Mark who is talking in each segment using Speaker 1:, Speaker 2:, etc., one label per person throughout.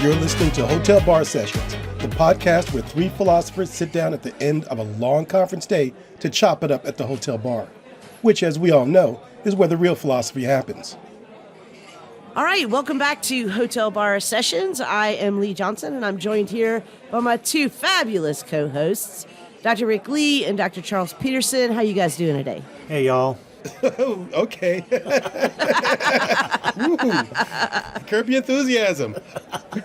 Speaker 1: You're listening to Hotel Bar Sessions, the podcast where three philosophers sit down at the end of a long conference day to chop it up at the hotel bar, which, as we all know, is where the real philosophy happens.
Speaker 2: All right, welcome back to Hotel Bar Sessions. I am Lee Johnson, and I'm joined here by my two fabulous co-hosts, Dr. Rick Lee and Dr. Charles Peterson. How you guys doing today?
Speaker 3: Hey, y'all.
Speaker 1: Okay. Curb your enthusiasm.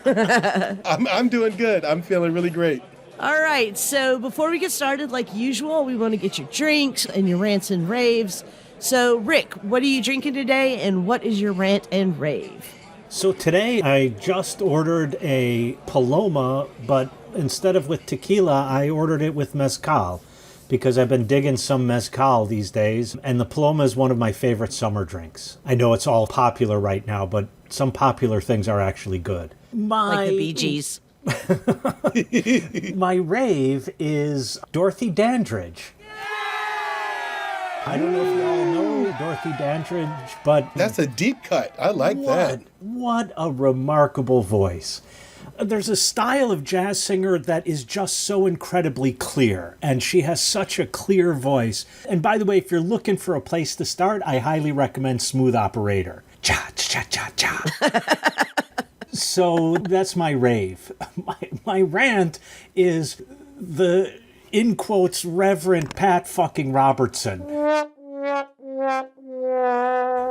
Speaker 1: I'm doing good. I'm feeling really great.
Speaker 2: All right, so before we get started, like usual, we want to get your drinks and your rants and raves. So, Rick, what are you drinking today, and what is your rant and rave?
Speaker 3: So today I just ordered a Paloma, but instead of with tequila, I ordered it with mezcal, because I've been digging some mezcal these days, and the Paloma is one of my favorite summer drinks. I know it's all popular right now, but some popular things are actually good.
Speaker 2: Like the Bee Gees.
Speaker 3: My rave is Dorothy Dandridge. I don't know if you all know Dorothy Dandridge, but...
Speaker 1: That's a deep cut. I like that.
Speaker 3: What a remarkable voice. There's a style of jazz singer that is just so incredibly clear, and she has such a clear voice. And by the way, if you're looking for a place to start, I highly recommend Smooth Operator. Cha-cha-cha-cha. So that's my rave. My rant is the, in quotes, Reverend Pat fucking Robertson.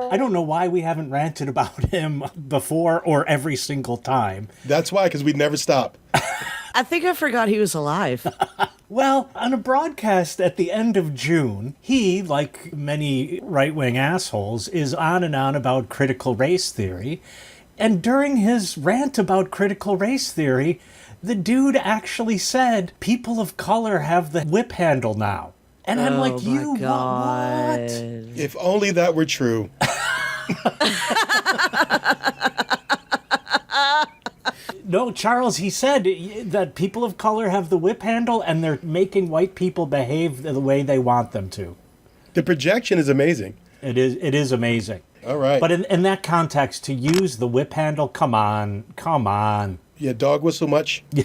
Speaker 3: I don't know why we haven't ranted about him before or every single time.
Speaker 1: That's why, because we never stop.
Speaker 2: I think I forgot he was alive.
Speaker 3: Well, on a broadcast at the end of June, he, like many right-wing assholes, is on and on about critical race theory. And during his rant about critical race theory, the dude actually said, people of color have the whip handle now. And I'm like, you, what?
Speaker 1: If only that were true.
Speaker 3: No, Charles, he said that people of color have the whip handle and they're making white people behave the way they want them to.
Speaker 1: The projection is amazing.
Speaker 3: It is amazing.
Speaker 1: All right.
Speaker 3: But in that context, to use the whip handle, come on.
Speaker 1: Yeah, dog whistle much?
Speaker 3: Yeah.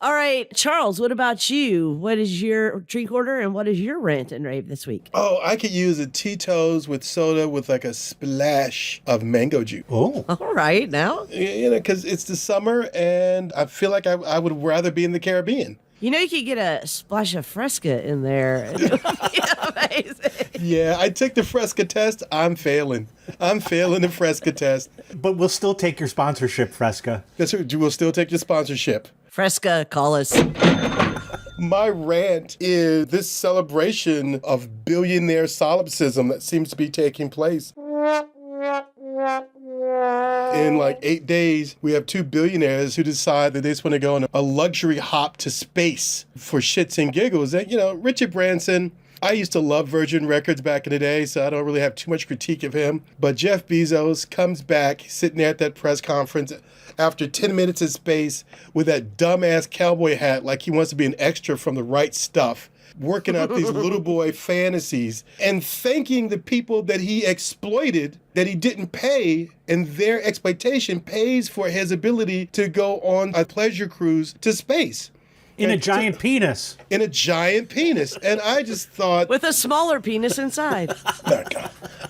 Speaker 2: All right, Charles, what about you? What is your drink order, and what is your rant and rave this week?
Speaker 1: Oh, I could use a Tito's with soda with like a splash of mango juice.
Speaker 3: Oh.
Speaker 2: All right, now.
Speaker 1: You know, because it's the summer, and I feel like I would rather be in the Caribbean.
Speaker 2: You know, you could get a splash of Fresca in there. Amazing.
Speaker 1: Yeah, I took the Fresca test. I'm failing the Fresca test.
Speaker 3: But we'll still take your sponsorship, Fresca.
Speaker 1: Yes, sir. We'll still take your sponsorship.
Speaker 2: Fresca, call us.
Speaker 1: My rant is this celebration of billionaire solipsism that seems to be taking place. In like 8 days, we have 2 billionaires who decide that they just want to go on a luxury hop to space for shits and giggles. And, you know, Richard Branson, I used to love Virgin Records back in the day, so I don't really have too much critique of him. But Jeff Bezos comes back, sitting there at that press conference after 10 minutes in space with that dumbass cowboy hat like he wants to be an extra from The Right Stuff, working out these little boy fantasies and thanking the people that he exploited, that he didn't pay, and their exploitation pays for his ability to go on a pleasure cruise to space.
Speaker 3: In a giant penis.
Speaker 1: In a giant penis. And I just thought...
Speaker 2: With a smaller penis inside.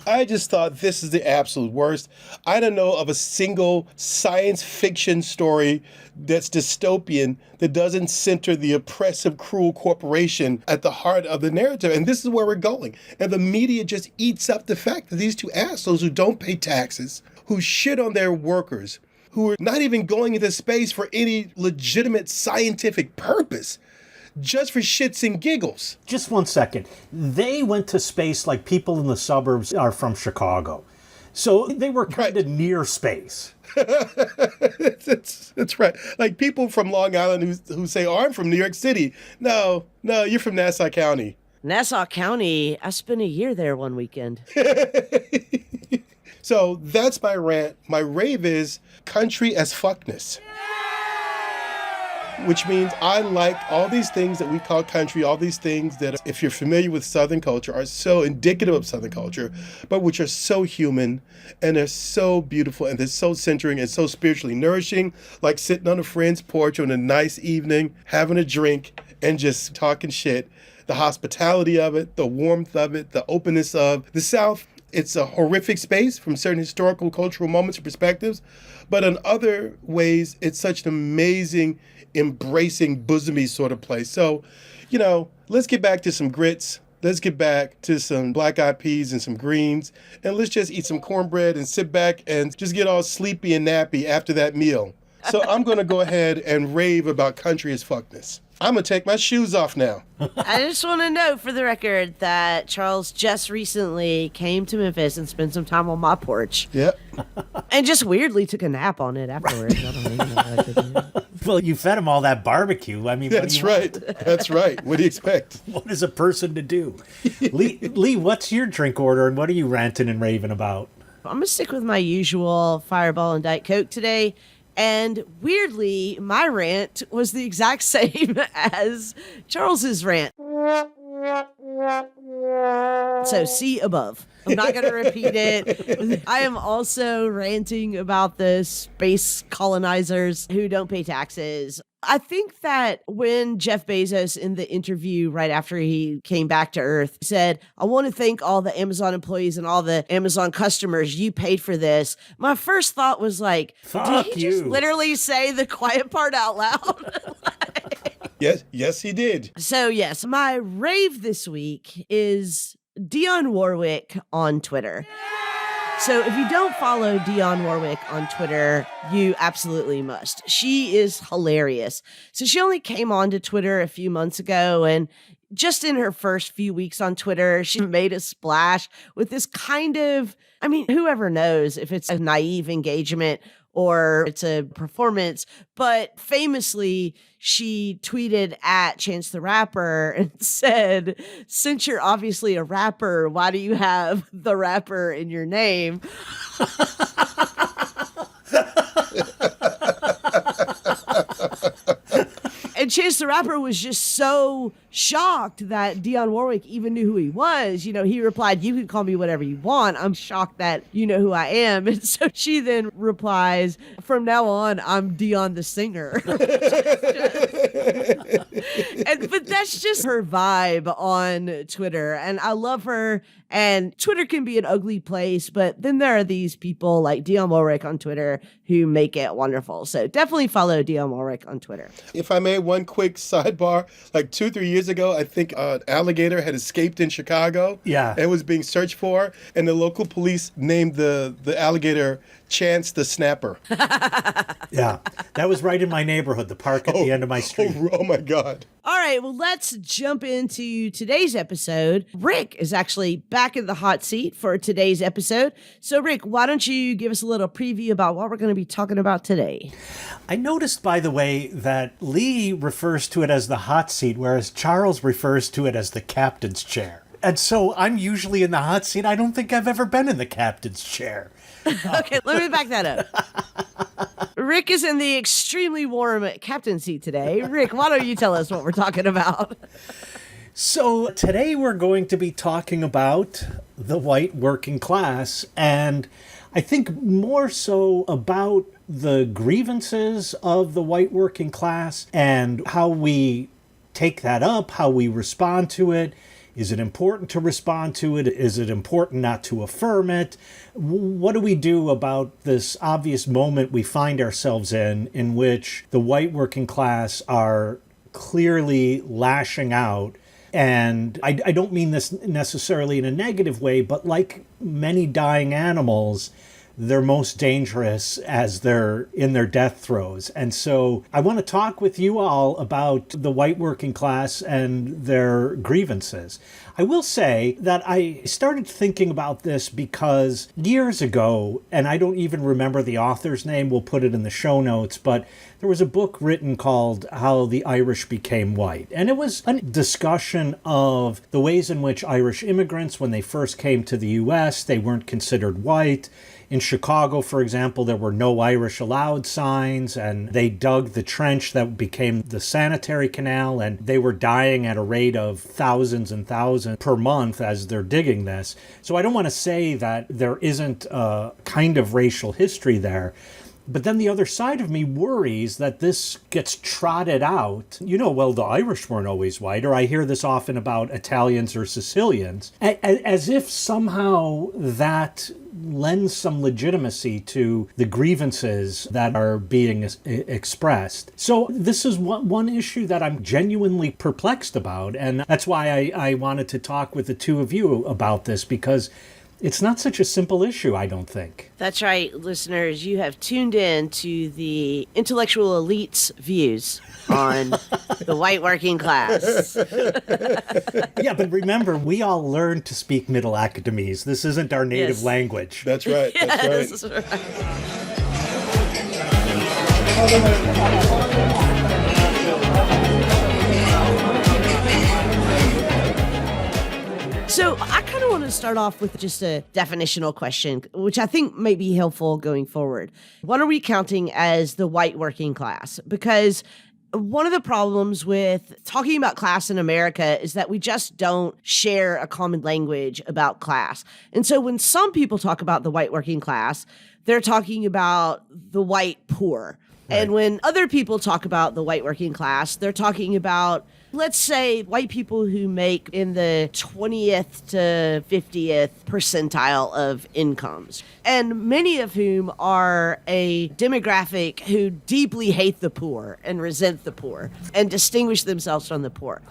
Speaker 1: I just thought this is the absolute worst. I don't know of a single science fiction story that's dystopian that doesn't center the oppressive, cruel corporation at the heart of the narrative. And this is where we're going. And the media just eats up the fact that these two assholes who don't pay taxes, who shit on their workers, who are not even going into space for any legitimate scientific purpose, just for shits and giggles.
Speaker 3: Just 1 second. They went to space like people in the suburbs are from Chicago. So they were kind of near space.
Speaker 1: That's right. Like people from Long Island who say, oh, I'm from New York City. No, you're from Nassau County.
Speaker 2: Nassau County, I spent a year there one weekend.
Speaker 1: So that's my rant. My rave is country as fuckness. which means I like all these things that we call country, all these things that, if you're familiar with Southern culture, are so indicative of Southern culture, but which are so human and they're so beautiful and they're so centering and so spiritually nourishing, like sitting on a friend's porch on a nice evening, having a drink and just talking shit. The hospitality of it, the warmth of it, the openness of the South. It's a horrific space from certain historical, cultural moments and perspectives, but in other ways, it's such an amazing, embracing, bosomy sort of place. So, let's get back to some grits. Let's get back to some black-eyed peas and some greens, and let's just eat some cornbread and sit back and just get all sleepy and nappy after that meal. So I'm going to go ahead and rave about country as fuckness. I'm going to take my shoes off now.
Speaker 2: I just want to note for the record that Charles just recently came to Memphis and spent some time on my porch.
Speaker 1: Yep.
Speaker 2: And just weirdly took a nap on it afterwards. I don't even know what I could do.
Speaker 3: Well, you fed him all that barbecue. I mean,
Speaker 1: That's right. That's right. What do you expect?
Speaker 3: What is a person to do? Lee, what's your drink order and what are you ranting and raving about?
Speaker 2: I'm going to stick with my usual Fireball and Diet Coke today. And weirdly, my rant was the exact same as Charles's rant. So see above. I'm not going to repeat it. I am also ranting about the space colonizers who don't pay taxes. I think that when Jeff Bezos, in the interview right after he came back to Earth, said, I want to thank all the Amazon employees and all the Amazon customers. You paid for this. My first thought was like,
Speaker 3: fuck
Speaker 2: did he
Speaker 3: you.
Speaker 2: just literally say the quiet part out loud?
Speaker 1: Yes, he did.
Speaker 2: So yes, my rave this week is Dionne Warwick on Twitter. So if you don't follow Dionne Warwick on Twitter, you absolutely must. She is hilarious. So she only came onto Twitter a few months ago, and just in her first few weeks on Twitter, she made a splash with this kind of, whoever knows if it's a naive engagement or it's a performance, but famously, she tweeted at Chance the Rapper and said, since you're obviously a rapper, why do you have the rapper in your name? And Chance the Rapper was just so shocked that Dionne Warwick even knew who he was. He replied, you can call me whatever you want. I'm shocked that you know who I am. And so she then replies, from now on, I'm Dionne the singer. But that's just her vibe on Twitter. And I love her. And Twitter can be an ugly place, but then there are these people like Dionne Warwick on Twitter who make it wonderful. So definitely follow Dionne Warwick on Twitter.
Speaker 1: If I may, one quick sidebar. Like 2-3 years ago, I think an alligator had escaped in Chicago.
Speaker 3: Yeah.
Speaker 1: And was being searched for. And the local police named the alligator Chance the Snapper.
Speaker 3: Yeah. That was right in my neighborhood, the park at the end of my street.
Speaker 1: Oh my God.
Speaker 2: All right, well, let's jump into today's episode. Rick is actually back in the hot seat for today's episode. So, Rick, why don't you give us a little preview about what we're going to be talking about today?
Speaker 3: I noticed, by the way, that Lee refers to it as the hot seat, whereas Charles refers to it as the captain's chair. And so I'm usually in the hot seat. I don't think I've ever been in the captain's chair.
Speaker 2: Okay, let me back that up. Rick is in the extremely warm captain seat today. Rick, why don't you tell us what we're talking about?
Speaker 3: So today we're going to be talking about the white working class, and I think more so about the grievances of the white working class and how we take that up, how we respond to it. Is it important to respond to it? Is it important not to affirm it? What do we do about this obvious moment we find ourselves in which the white working class are clearly lashing out? And I don't mean this necessarily in a negative way, but like many dying animals, they're most dangerous as they're in their death throes. And so I want to talk with you all about the white working class and their grievances. I will say that I started thinking about this because years ago, and I don't even remember the author's name, we'll put it in the show notes, but there was a book written called How the Irish Became White. And it was a discussion of the ways in which Irish immigrants, when they first came to the U.S., they weren't considered white. In Chicago, for example, there were no Irish allowed signs, and they dug the trench that became the sanitary canal, and they were dying at a rate of thousands and thousands per month as they're digging this. So I don't want to say that there isn't a kind of racial history there. But then the other side of me worries that this gets trotted out. Well, the Irish weren't always white, or I hear this often about Italians or Sicilians, as if somehow that lends some legitimacy to the grievances that are being expressed. So this is one issue that I'm genuinely perplexed about, and that's why I wanted to talk with the two of you about this, because it's not such a simple issue, I don't think.
Speaker 2: That's right, listeners. You have tuned in to the intellectual elite's views on the white working class.
Speaker 3: Yeah, but remember, we all learned to speak Middle Academies. This isn't our native language.
Speaker 1: That's right. That's right.
Speaker 2: So I kind of want to start off with just a definitional question, which I think may be helpful going forward. What are we counting as the white working class? Because one of the problems with talking about class in America is that we just don't share a common language about class. And so when some people talk about the white working class, they're talking about the white poor. Right. And when other people talk about the white working class, they're talking about, let's say, white people who make in the 20th to 50th percentile of incomes, and many of whom are a demographic who deeply hate the poor and resent the poor and distinguish themselves from the poor.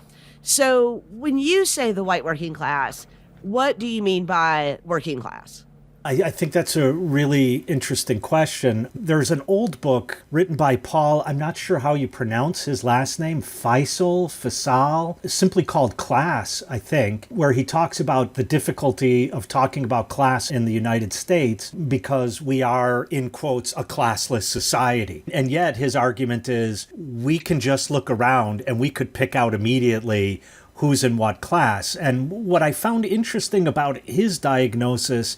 Speaker 2: So when you say the white working class, what do you mean by working class?
Speaker 3: I think that's a really interesting question. There's an old book written by Paul, I'm not sure how you pronounce his last name, Faisal, simply called Class, I think, where he talks about the difficulty of talking about class in the United States because we are, in quotes, a classless society. And yet his argument is we can just look around and we could pick out immediately who's in what class. And what I found interesting about his diagnosis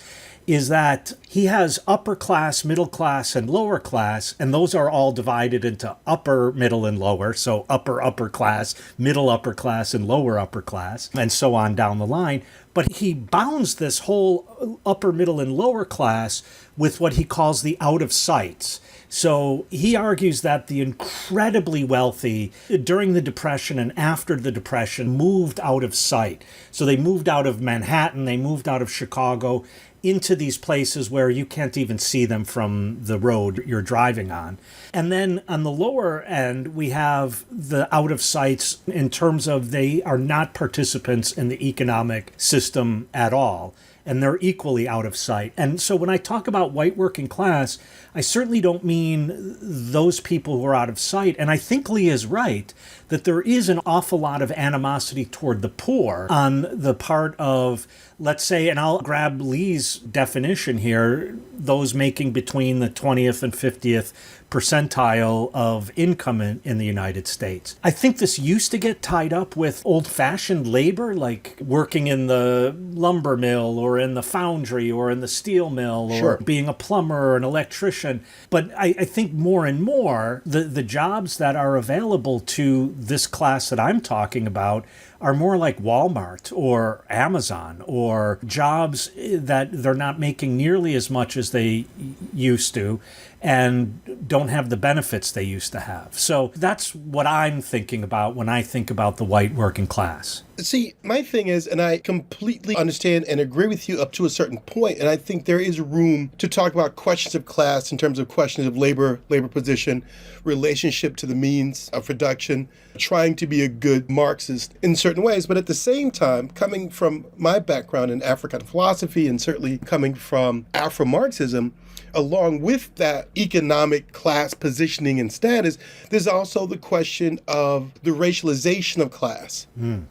Speaker 3: is that he has upper class, middle class, and lower class, and those are all divided into upper, middle, and lower. So upper class, middle upper class, and lower upper class, and so on down the line. But he bounds this whole upper, middle, and lower class with what he calls the out of sights. So he argues that the incredibly wealthy during the Depression and after the Depression moved out of sight. So they moved out of Manhattan, they moved out of Chicago, into these places where you can't even see them from the road you're driving on. And then on the lower end, we have the out of sights in terms of they are not participants in the economic system at all. And they're equally out of sight. And so when I talk about white working class, I certainly don't mean those people who are out of sight. And I think Lee is right that there is an awful lot of animosity toward the poor on the part of, let's say, and I'll grab Lee's definition here, those making between the 20th and 50th percentile of income in the United States. I think this used to get tied up with old-fashioned labor, like working in the lumber mill or in the foundry or in the steel mill or being a plumber or an electrician. But I think more and more, the jobs that are available to this class that I'm talking about are more like Walmart or Amazon, or jobs that they're not making nearly as much as they used to and don't have the benefits they used to have. So that's what I'm thinking about when I think about the white working class.
Speaker 1: See, my thing is, and I completely understand and agree with you up to a certain point, and I think there is room to talk about questions of class in terms of questions of labor position, relationship to the means of production, trying to be a good Marxist in certain ways. But at the same time, coming from my background in African philosophy and certainly coming from Afro-Marxism, along with that economic class positioning and status, there's also the question of the racialization of class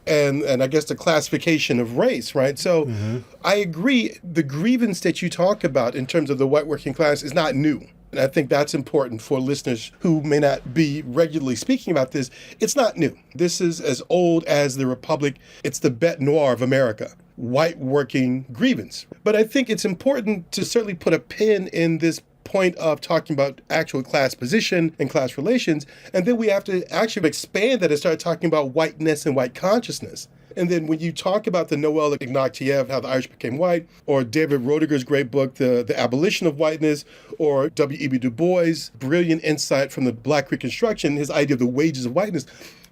Speaker 1: and I guess the classification of race, right? So I agree. The grievance that you talk about in terms of the white working class is not new. And I think that's important for listeners who may not be regularly speaking about this. It's not new. This is as old as the Republic. It's the bête noire of America, white working grievance. But I think it's important to certainly put a pin in this point of talking about actual class position and class relations. And then we have to actually expand that and start talking about whiteness and white consciousness. And then when you talk about the Noel Ignatieff, How the Irish Became White, or David Roediger's great book, The Abolition of Whiteness, or W.E.B. Du Bois' brilliant insight from the Black Reconstruction, his idea of the wages of whiteness,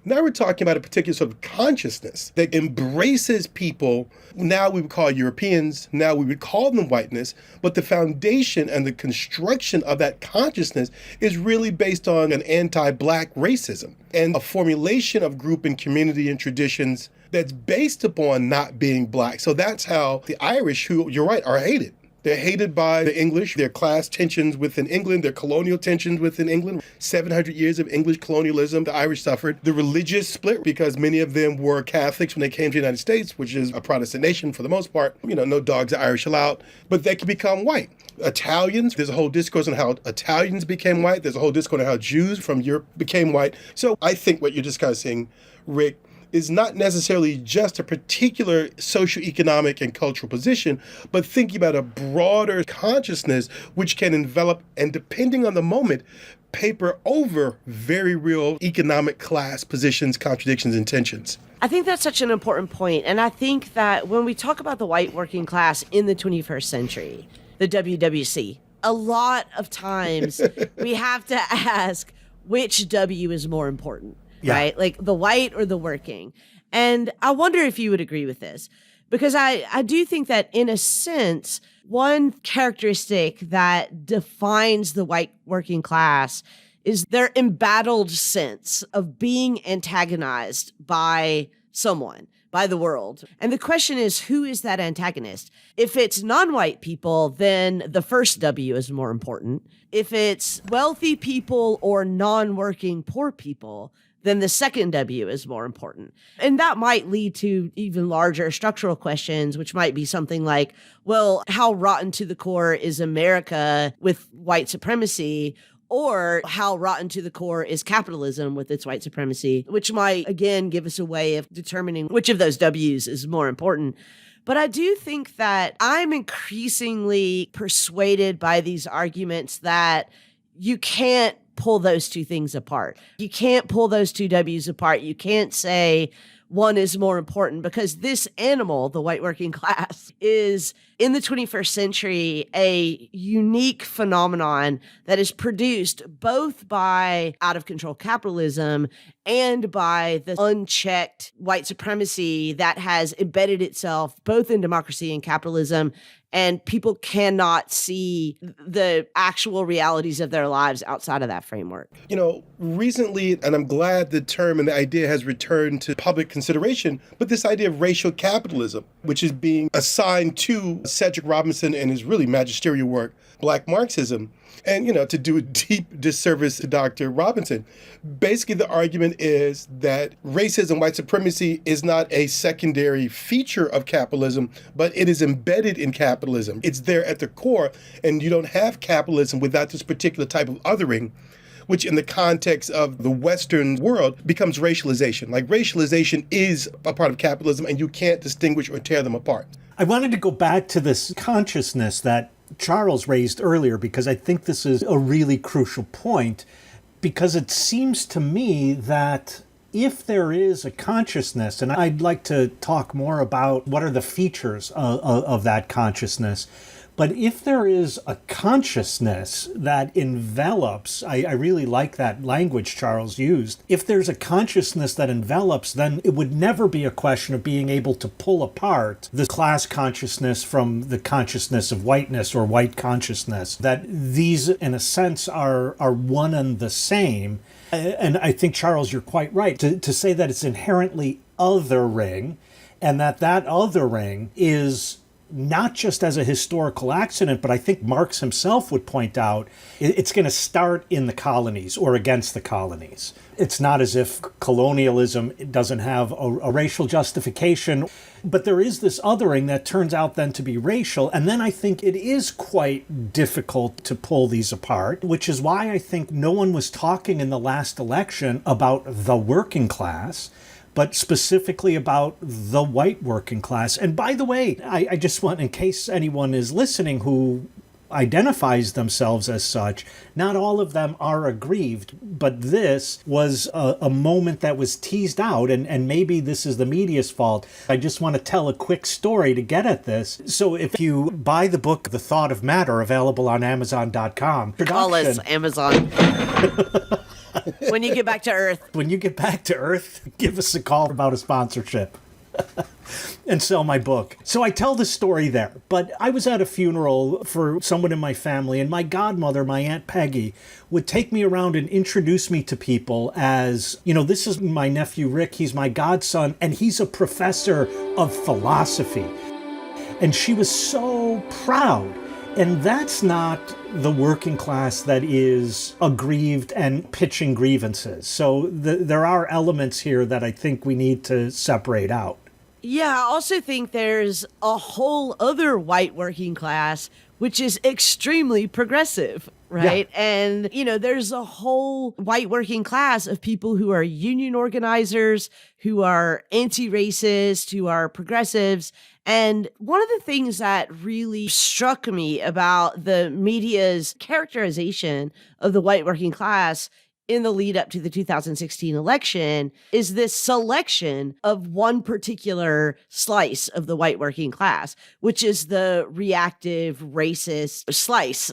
Speaker 1: now we're talking about a particular sort of consciousness that embraces people. Now we would call Europeans, now we would call them whiteness, but the foundation and the construction of that consciousness is really based on an anti-Black racism and a formulation of group and community and traditions that's based upon not being Black. So that's how the Irish, who, you're right, are hated. They're hated by the English, their class tensions within England, their colonial tensions within England. 700 years of English colonialism the Irish suffered. The religious split, because many of them were Catholics when they came to the United States, which is a Protestant nation for the most part. No dogs are Irish allowed, but they can become white. Italians, there's a whole discourse on how Italians became white. There's a whole discourse on how Jews from Europe became white. So I think what you're discussing, Rick, is not necessarily just a particular socioeconomic and cultural position, but thinking about a broader consciousness which can envelop and, depending on the moment, paper over very real economic class positions, contradictions, and tensions.
Speaker 2: I think that's such an important point. And I think that when we talk about the white working class in the 21st century, the WWC, a lot of times we have to ask which W is more important. Yeah. Right? Like the white or the working. And I wonder if you would agree with this, because I do think that in a sense, one characteristic that defines the white working class is their embattled sense of being antagonized by someone, by the world. And the question is, who is that antagonist? If it's non-white people, then the first W is more important. If it's wealthy people or non-working poor people, then the second W is more important. And that might lead to even larger structural questions, which might be something like, well, how rotten to the core is America with white supremacy? Or how rotten to the core is capitalism with its white supremacy, which might, again, give us a way of determining which of those W's is more important. But I do think that I'm increasingly persuaded by these arguments that you can't pull those two things apart. You can't pull those two W's apart. You can't say one is more important, because this animal, the white working class, is in the 21st century a unique phenomenon that is produced both by out of control capitalism and by the unchecked white supremacy that has embedded itself both in democracy and capitalism. And people cannot see the actual realities of their lives outside of that framework.
Speaker 1: Recently, and I'm glad the term and the idea has returned to public consideration, but this idea of racial capitalism, which is being assigned to Cedric Robinson and his really magisterial work, Black Marxism. And, to do a deep disservice to Dr. Robinson, basically the argument is that racism, white supremacy is not a secondary feature of capitalism, but it is embedded in capitalism. It's there at the core, and you don't have capitalism without this particular type of othering, which in the context of the Western world becomes racialization. Like racialization is a part of capitalism, and you can't distinguish or tear them apart.
Speaker 3: I wanted to go back to this consciousness that Charles raised earlier, because I think this is a really crucial point, because it seems to me that if there is a consciousness, and I'd like to talk more about what are the features of that consciousness, but if there is a consciousness that envelops, I really like that language Charles used, if there's a consciousness that envelops, then it would never be a question of being able to pull apart the class consciousness from the consciousness of whiteness or white consciousness, that these, in a sense, are one and the same. And I think, Charles, you're quite right to say that it's inherently othering, and that othering is not just as a historical accident, but I think Marx himself would point out it's going to start in the colonies or against the colonies. It's not as if colonialism doesn't have a racial justification, but there is this othering that turns out then to be racial. And then I think it is quite difficult to pull these apart, which is why I think no one was talking in the last election about the working class, but specifically about the white working class. And by the way, I just want, in case anyone is listening who identifies themselves as such, not all of them are aggrieved, but this was a moment that was teased out, and maybe this is the media's fault. I just want to tell a quick story to get at this. So if you buy the book, The Thought of Matter, available on Amazon.com.
Speaker 2: Call us, Amazon. When you get back to Earth.
Speaker 3: When you get back to Earth, give us a call about a sponsorship. And sell my book. So I tell the story there. But I was at a funeral for someone in my family, and my godmother, my Aunt Peggy, would take me around and introduce me to people as, this is my nephew Rick, he's my godson, and he's a professor of philosophy. And she was so proud. And that's not the working class that is aggrieved and pitching grievances. So there are elements here that I think we need to separate out.
Speaker 2: Yeah, I also think there's a whole other white working class, which is extremely progressive, right? Yeah. And, there's a whole white working class of people who are union organizers, who are anti-racist, who are progressives. And one of the things that really struck me about the media's characterization of the white working class in the lead up to the 2016 election is this selection of one particular slice of the white working class, which is the reactive racist slice.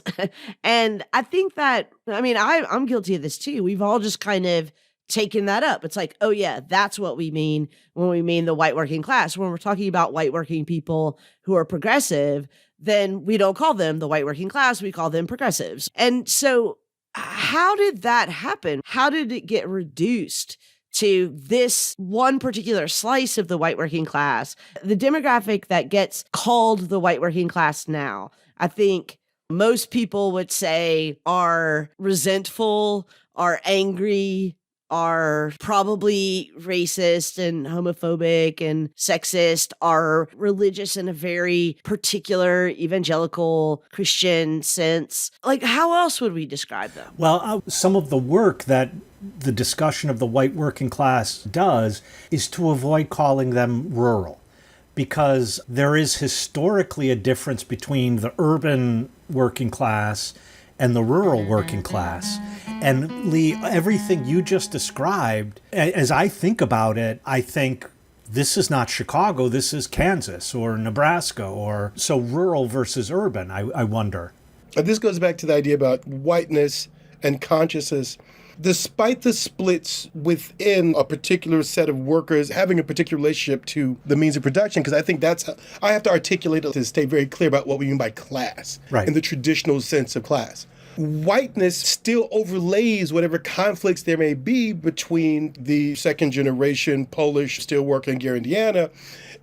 Speaker 2: And I think that, I'm guilty of this too. We've all just kind of taken that up. It's like, oh yeah, that's what we mean when we mean the white working class. When we're talking about white working people who are progressive, then we don't call them the white working class, we call them progressives. And so how did that happen? How did it get reduced to this one particular slice of the white working class? The demographic that gets called the white working class now, I think most people would say are resentful, are angry, are probably racist and homophobic and sexist, are religious in a very particular evangelical Christian sense. Like, how else would we describe them?
Speaker 3: Well, some of the work that the discussion of the white working class does is to avoid calling them rural, because there is historically a difference between the urban working class and the rural working class. And Lee, everything you just described, as I think about it, I think this is not Chicago, this is Kansas or Nebraska, or so rural versus urban, I wonder.
Speaker 1: This goes back to the idea about whiteness and consciousness. Despite the splits within a particular set of workers having a particular relationship to the means of production, because I think I have to articulate it to stay very clear about what we mean by class,
Speaker 3: right,
Speaker 1: in the traditional sense of class. Whiteness still overlays whatever conflicts there may be between the second generation Polish steelworker in Gary, Indiana,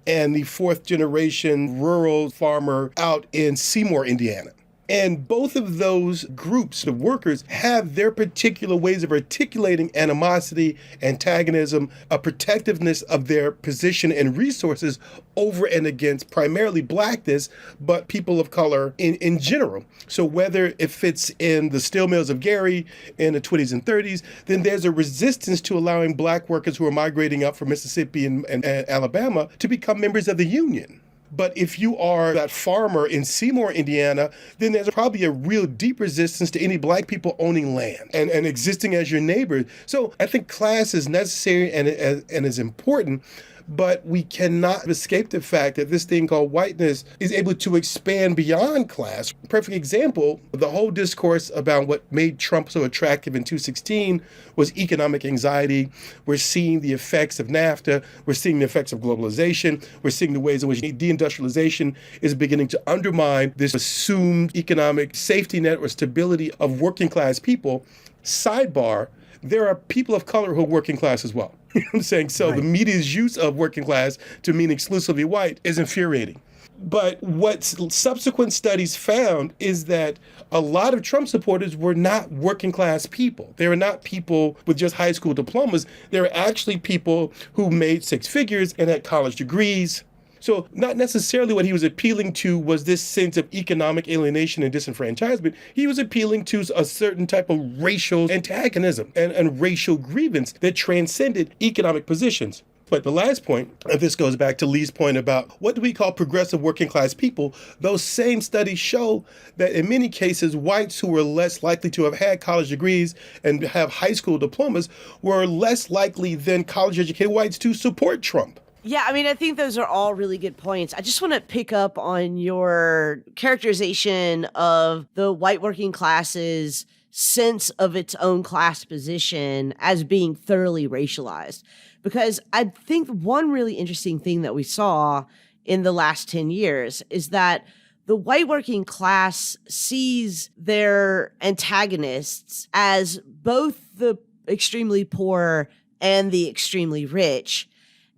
Speaker 1: and the fourth generation rural farmer out in Seymour, Indiana. And both of those groups of workers have their particular ways of articulating animosity, antagonism, a protectiveness of their position and resources over and against primarily blackness, but people of color in general. So whether it fits in the steel mills of Gary in the 20s and 30s, then there's a resistance to allowing black workers who are migrating up from Mississippi and Alabama to become members of the union. But if you are that farmer in Seymour, Indiana, then there's probably a real deep resistance to any black people owning land and existing as your neighbor. So I think class is necessary and is important, but we cannot escape the fact that this thing called whiteness is able to expand beyond class. Perfect example, the whole discourse about what made Trump so attractive in 2016 was economic anxiety. We're seeing the effects of NAFTA. We're seeing the effects of globalization. We're seeing the ways in which deindustrialization is beginning to undermine this assumed economic safety net or stability of working class people. Sidebar, there are people of color who are working class as well. You know what I'm saying? So right. The media's use of working class to mean exclusively white is infuriating. But what subsequent studies found is that a lot of Trump supporters were not working class people. They were not people with just high school diplomas. They were actually people who made six figures and had college degrees. So not necessarily what he was appealing to was this sense of economic alienation and disenfranchisement. He was appealing to a certain type of racial antagonism and racial grievance that transcended economic positions. But the last point, and this goes back to Lee's point about what do we call progressive working class people, those same studies show that in many cases, whites who were less likely to have had college degrees and have high school diplomas were less likely than college educated whites to support Trump.
Speaker 2: Yeah, I mean, I think those are all really good points. I just want to pick up on your characterization of the white working class's sense of its own class position as being thoroughly racialized. Because I think one really interesting thing that we saw in the last 10 years is that the white working class sees their antagonists as both the extremely poor and the extremely rich,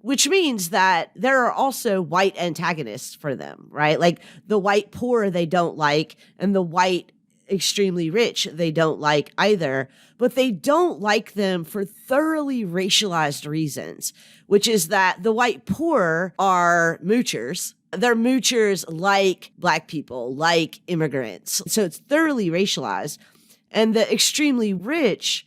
Speaker 2: which means that there are also white antagonists for them, right? Like the white poor they don't like, and the white extremely rich they don't like either, but they don't like them for thoroughly racialized reasons, which is that the white poor are moochers. They're moochers like Black people, like immigrants. So it's thoroughly racialized. And the extremely rich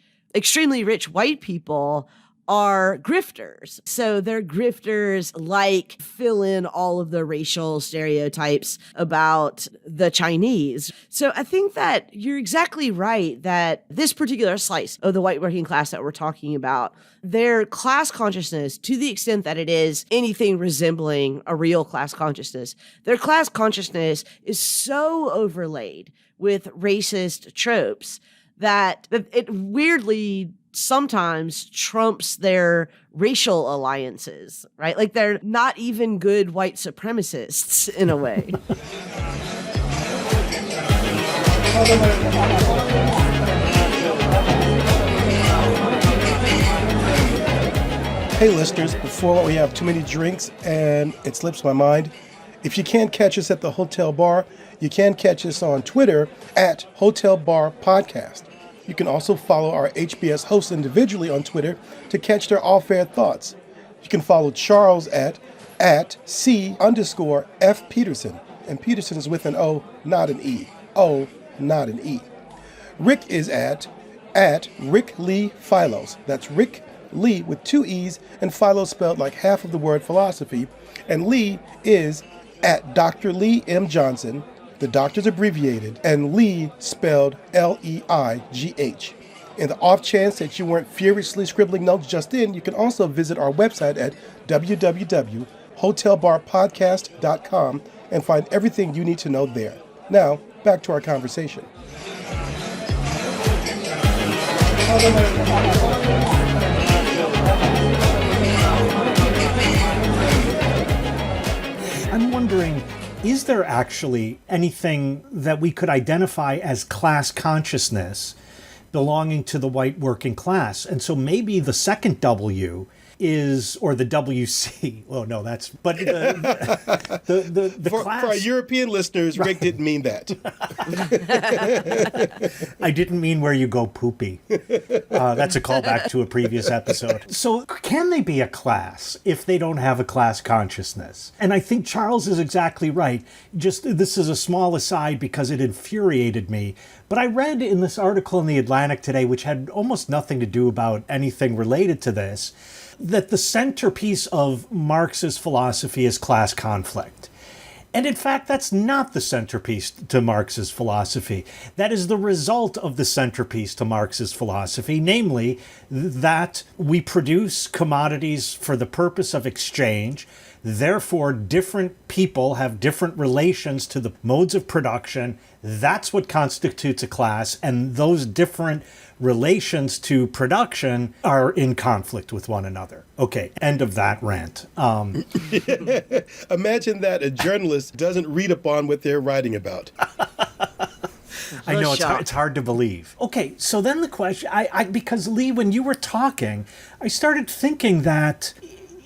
Speaker 2: white people are grifters. So they're grifters like fill in all of the racial stereotypes about the Chinese. So I think that you're exactly right that this particular slice of the white working class that we're talking about, their class consciousness, to the extent that it is anything resembling a real class consciousness, their class consciousness is so overlaid with racist tropes that it weirdly sometimes trumps their racial alliances, right? Like they're not even good white supremacists in a way.
Speaker 1: Hey listeners, before we have too many drinks and it slips my mind, if you can't catch us at the Hotel Bar, you can catch us on Twitter at Hotel Bar Podcast. You can also follow our HBS hosts individually on Twitter to catch their off-air thoughts. You can follow Charles at C_F Peterson. And Peterson is with an O, not an E. O, not an E. Rick is at Rick Lee Philos. That's Rick Lee with two E's and Philos spelled like half of the word philosophy. And Lee is at Dr. Lee M. Johnson. The doctor's abbreviated, and Lee spelled Leigh. In the off chance that you weren't furiously scribbling notes just then, you can also visit our website at www.hotelbarpodcast.com and find everything you need to know there. Now, back to our conversation.
Speaker 3: I'm wondering, is there actually anything that we could identify as class consciousness belonging to the white working class? And so maybe the second W is, or the WC. Oh no, that's, but the class.
Speaker 1: For our European listeners, Rick didn't mean that.
Speaker 3: I didn't mean where you go poopy. That's a callback to a previous episode. So can they be a class if they don't have a class consciousness? And I think Charles is exactly right. Just, this is a small aside because it infuriated me. But I read in this article in The Atlantic today, which had almost nothing to do about anything related to this, that the centerpiece of Marx's philosophy is class conflict. And in fact, that's not the centerpiece to Marx's philosophy. That is the result of the centerpiece to Marx's philosophy, namely that we produce commodities for the purpose of exchange. Therefore, different people have different relations to the modes of production. That's what constitutes a class, and those different relations to production are in conflict with one another. Okay, end of that rant.
Speaker 1: Imagine that a journalist doesn't read upon what they're writing about.
Speaker 3: I know it's hard to believe. Okay, so then the question, because Lee, when you were talking, I started thinking that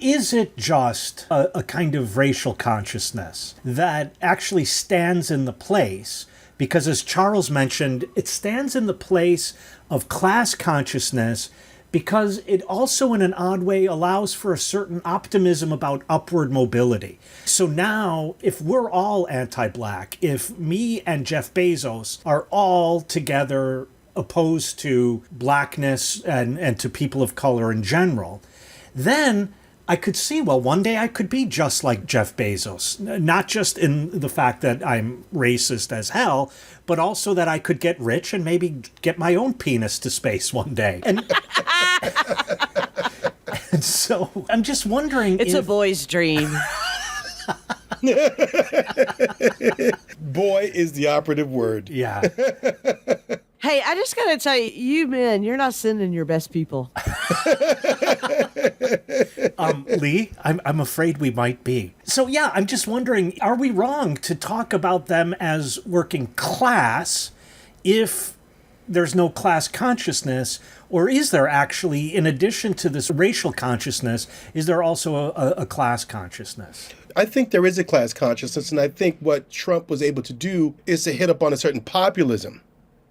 Speaker 3: is it just a kind of racial consciousness that actually stands in the place? Because as Charles mentioned, it stands in the place of class consciousness because it also, in an odd way, allows for a certain optimism about upward mobility. So now, if we're all anti-black, if me and Jeff Bezos are all together opposed to blackness and to people of color in general, then I could see, well, one day I could be just like Jeff Bezos, not just in the fact that I'm racist as hell, but also that I could get rich and maybe get my own penis to space one day. And so I'm just wondering
Speaker 2: It's a boy's dream.
Speaker 1: Boy is the operative word.
Speaker 3: Yeah.
Speaker 2: Hey, I just got to tell you, you men, you're not sending your best people.
Speaker 3: Lee, I'm afraid we might be. So yeah, I'm just wondering, are we wrong to talk about them as working class if there's no class consciousness? Or is there actually, in addition to this racial consciousness, is there also a class consciousness?
Speaker 1: I think there is a class consciousness, and I think what Trump was able to do is to hit upon a certain populism.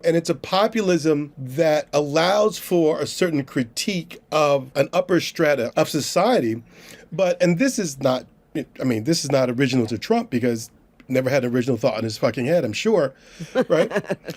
Speaker 1: And it's a populism that allows for a certain critique of an upper strata of society. And this is not original to Trump because never had an original thought in his fucking head, I'm sure, right?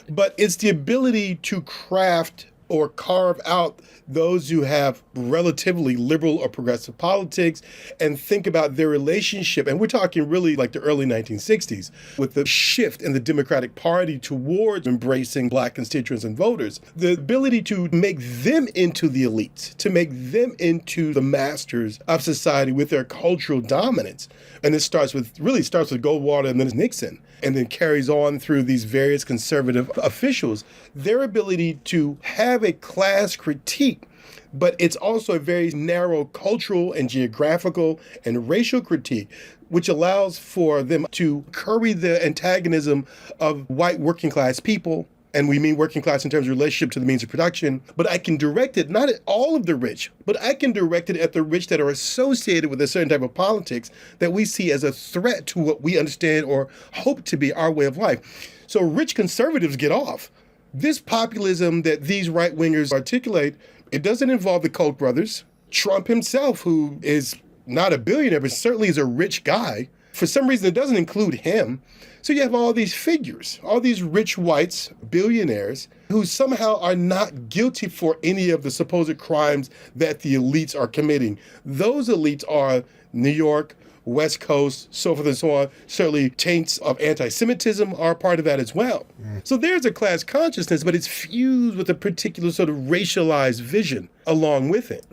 Speaker 1: But it's the ability to craft or carve out those who have relatively liberal or progressive politics and think about their relationship. And we're talking really like the early 1960s with the shift in the Democratic Party towards embracing black constituents and voters. The ability to make them into the elites, to make them into the masters of society with their cultural dominance. And it starts with Goldwater and then it's Nixon, and then carries on through these various conservative officials. Their ability to have a class critique, but it's also a very narrow cultural and geographical and racial critique, which allows for them to curry the antagonism of white working class people. And we mean working class in terms of relationship to the means of production. But I can direct it not at all of the rich, but I can direct it at the rich that are associated with a certain type of politics that we see as a threat to what we understand or hope to be our way of life. So rich conservatives get off. This populism that these right-wingers articulate, it doesn't involve the Koch brothers. Trump himself, who is not a billionaire, but certainly is a rich guy, for some reason it doesn't include him. So you have all these figures, all these rich whites, billionaires, who somehow are not guilty for any of the supposed crimes that the elites are committing. Those elites are New York, West Coast, so forth and so on. Certainly taints of anti-Semitism are part of that as well. So there's a class consciousness, but it's fused with a particular sort of racialized vision along with it.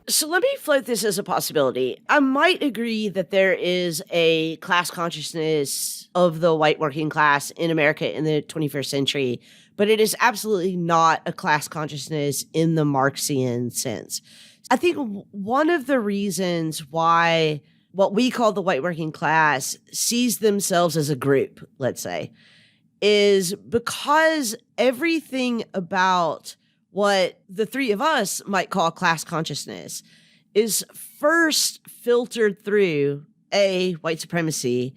Speaker 2: So let me float this as a possibility. I might agree that there is a class consciousness of the white working class in America in the 21st century, but it is absolutely not a class consciousness in the Marxian sense. I think one of the reasons why what we call the white working class sees themselves as a group, let's say, is because everything about what the three of us might call class consciousness is first filtered through A, white supremacy,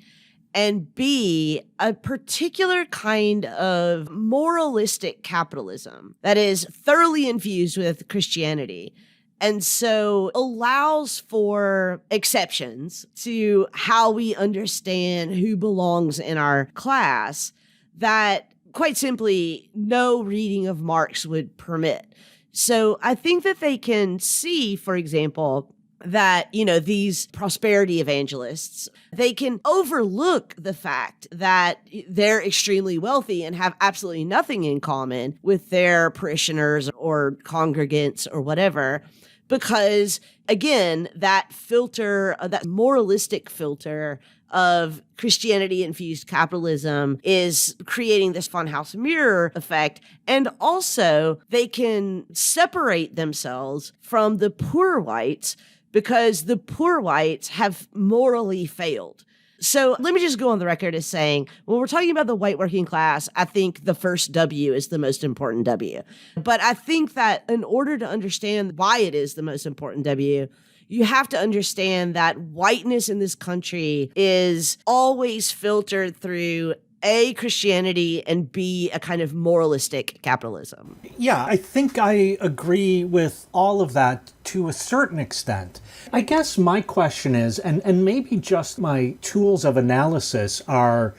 Speaker 2: and B, a particular kind of moralistic capitalism that is thoroughly infused with Christianity. And so allows for exceptions to how we understand who belongs in our class that quite simply no reading of Marx would permit. So I think that they can see, for example, that, these prosperity evangelists, they can overlook the fact that they're extremely wealthy and have absolutely nothing in common with their parishioners or congregants or whatever. Because, again, that filter, that moralistic filter of Christianity-infused capitalism is creating this funhouse mirror effect. And also, they can separate themselves from the poor whites because the poor whites have morally failed. So let me just go on the record as saying, when we're talking about the white working class, I think the first W is the most important W. But I think that in order to understand why it is the most important W, you have to understand that whiteness in this country is always filtered through A, Christianity, and B, a kind of moralistic capitalism.
Speaker 3: Yeah, I think I agree with all of that to a certain extent. I guess my question is, and maybe just my tools of analysis are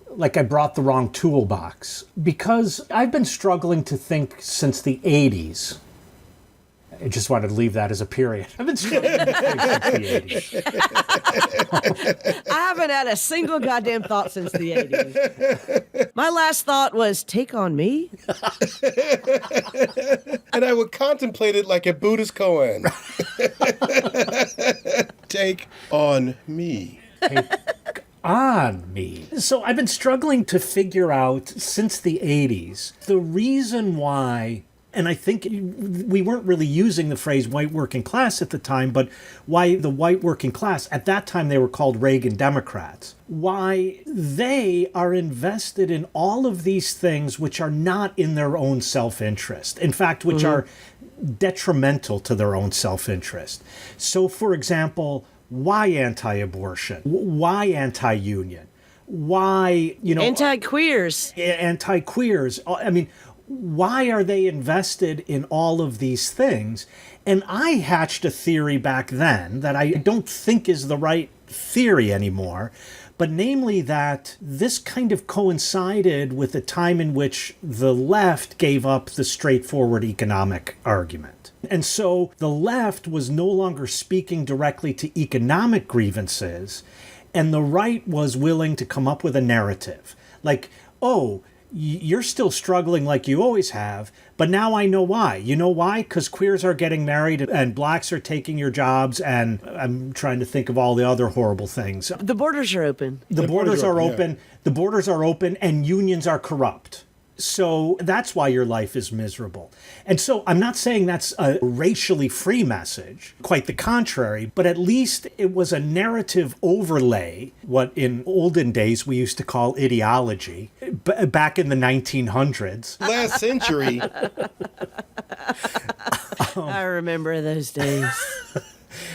Speaker 3: like I brought the wrong toolbox, because I've been struggling to think since the 80s. I just wanted to leave that as a period. I've been struggling to think since the 80s.
Speaker 2: I haven't had a single goddamn thought since the 80s. My last thought was, take on me?
Speaker 1: And I would contemplate it like a Buddhist koan. Take on me.
Speaker 3: Take on me. So I've been struggling to figure out since the 80s the reason why, and I think we weren't really using the phrase white working class at the time, but why the white working class, at that time they were called Reagan Democrats, why they are invested in all of these things which are not in their own self-interest. In fact, which are detrimental to their own self-interest. So, for example, why anti-abortion? Why anti-union? Why,
Speaker 2: Anti-queers.
Speaker 3: Anti-queers. I mean, why are they invested in all of these things? And I hatched a theory back then that I don't think is the right theory anymore, but namely that this kind of coincided with a time in which the left gave up the straightforward economic argument. And so the left was no longer speaking directly to economic grievances, and the right was willing to come up with a narrative. Like, oh, you're still struggling like you always have, but now I know why. You know why? Because queers are getting married and blacks are taking your jobs, and I'm trying to think of all the other horrible things.
Speaker 2: The borders are open.
Speaker 3: The borders are open. Yeah. The borders are open, and unions are corrupt. So that's why your life is miserable. And so I'm not saying that's a racially free message, quite the contrary, but at least it was a narrative overlay, what in olden days we used to call ideology, back in the 1900s.
Speaker 1: Last century.
Speaker 2: I remember those days.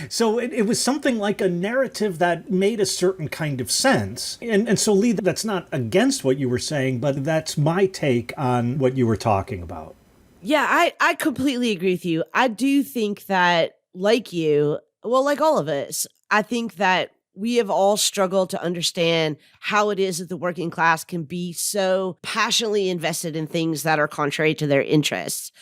Speaker 3: So it was something like a narrative that made a certain kind of sense. And so, Lee, that's not against what you were saying, but that's my take on what you were talking about.
Speaker 2: Yeah, I completely agree with you. I do think that, like you, well, like all of us, I think that we have all struggled to understand how it is that the working class can be so passionately invested in things that are contrary to their interests.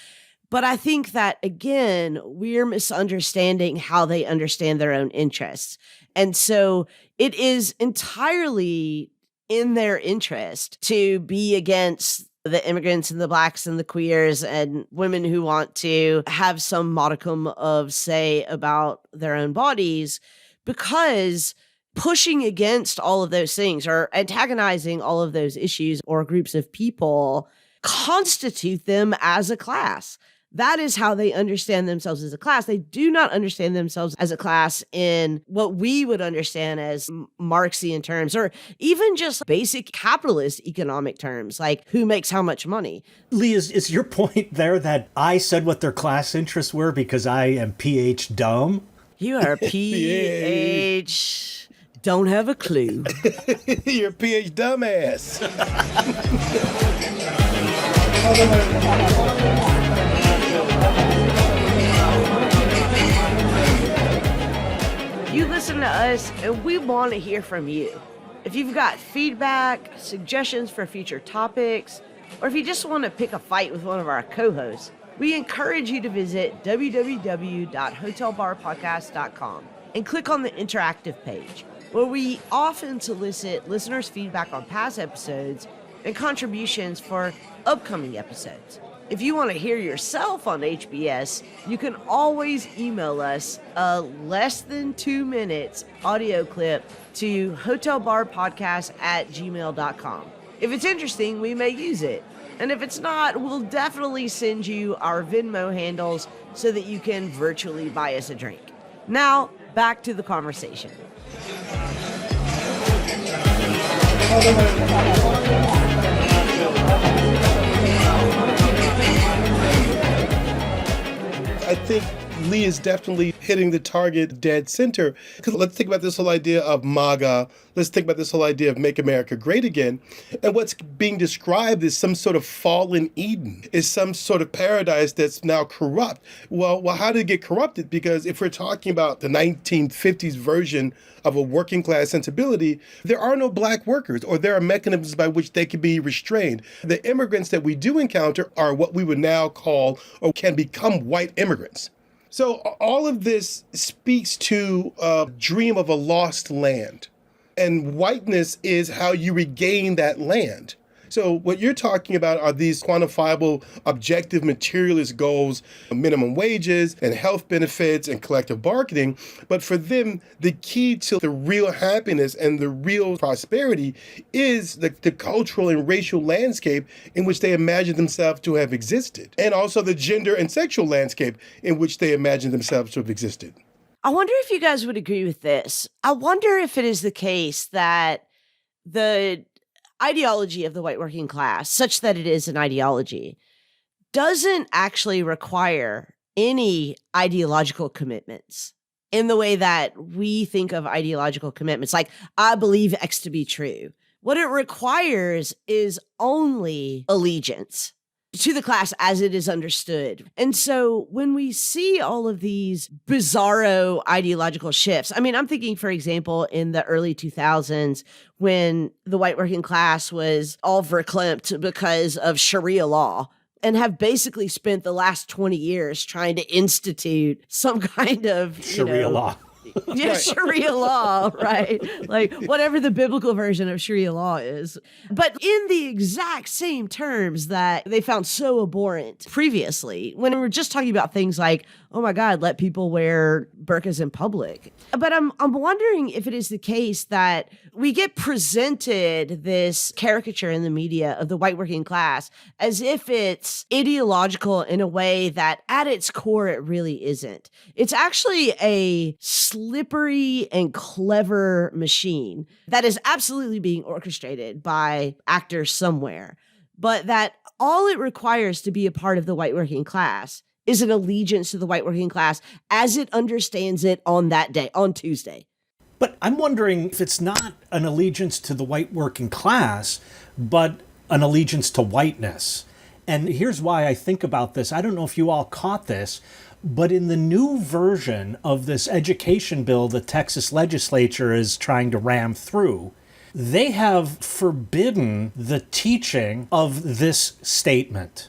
Speaker 2: But I think that, again, we're misunderstanding how they understand their own interests. And so it is entirely in their interest to be against the immigrants and the blacks and the queers and women who want to have some modicum of say about their own bodies, because pushing against all of those things or antagonizing all of those issues or groups of people constitute them as a class. That is how they understand themselves as a class. They do not understand themselves as a class in what we would understand as Marxian terms, or even just basic capitalist economic terms, like who makes how much money.
Speaker 3: Lee, is your point there that I said what their class interests were because I am PH dumb?
Speaker 2: You are PH... don't have a clue.
Speaker 1: You're a PH dumbass.
Speaker 2: You listen to us, and we want to hear from you. If you've got feedback, suggestions for future topics, or if you just want to pick a fight with one of our co-hosts, we encourage you to visit www.hotelbarpodcast.com and click on the interactive page, where we often solicit listeners' feedback on past episodes and contributions for upcoming episodes. If you want to hear yourself on HBS, you can always email us a less than 2 minutes audio clip to hotelbarpodcast@gmail.com. If it's interesting, we may use it. And if it's not, we'll definitely send you our Venmo handles so that you can virtually buy us a drink. Now, back to the conversation.
Speaker 1: I think Lee is definitely hitting the target dead center. Because let's think about this whole idea of MAGA. Let's think about this whole idea of Make America Great Again. And what's being described is some sort of fallen Eden, is some sort of paradise that's now corrupt. Well, how did it get corrupted? Because if we're talking about the 1950s version of a working class sensibility, there are no black workers, or there are mechanisms by which they can be restrained. The immigrants that we do encounter are what we would now call, or can become, white immigrants. So all of this speaks to a dream of a lost land. And whiteness is how you regain that land. So what you're talking about are these quantifiable, objective, materialist goals, minimum wages and health benefits and collective bargaining. But for them, the key to the real happiness and the real prosperity is the cultural and racial landscape in which they imagine themselves to have existed, and also the gender and sexual landscape in which they imagine themselves to have existed.
Speaker 2: I wonder if you guys would agree with this. I wonder if it is the case that the ideology of the white working class, such that it is an ideology, doesn't actually require any ideological commitments in the way that we think of ideological commitments. Like, I believe X to be true. What it requires is only allegiance to the class as it is understood. And so when we see all of these bizarro ideological shifts, I mean, I'm thinking, for example, in the early 2000s, when the white working class was all verklempt because of Sharia law, and have basically spent the last 20 years trying to institute some kind of
Speaker 3: Sharia law.
Speaker 2: Yeah, right. Sharia law, right? Like whatever the biblical version of Sharia law is. But in the exact same terms that they found so abhorrent previously, when we were just talking about things like, oh my God, let people wear burqas in public. But I'm wondering if it is the case that we get presented this caricature in the media of the white working class as if it's ideological in a way that at its core it really isn't. It's actually a slippery and clever machine that is absolutely being orchestrated by actors somewhere, but that all it requires to be a part of the white working class is an allegiance to the white working class as it understands it on that day, on Tuesday.
Speaker 3: But I'm wondering if it's not an allegiance to the white working class, but an allegiance to whiteness. And here's why I think about this. I don't know if you all caught this, but in the new version of this education bill the Texas legislature is trying to ram through, they have forbidden the teaching of this statement.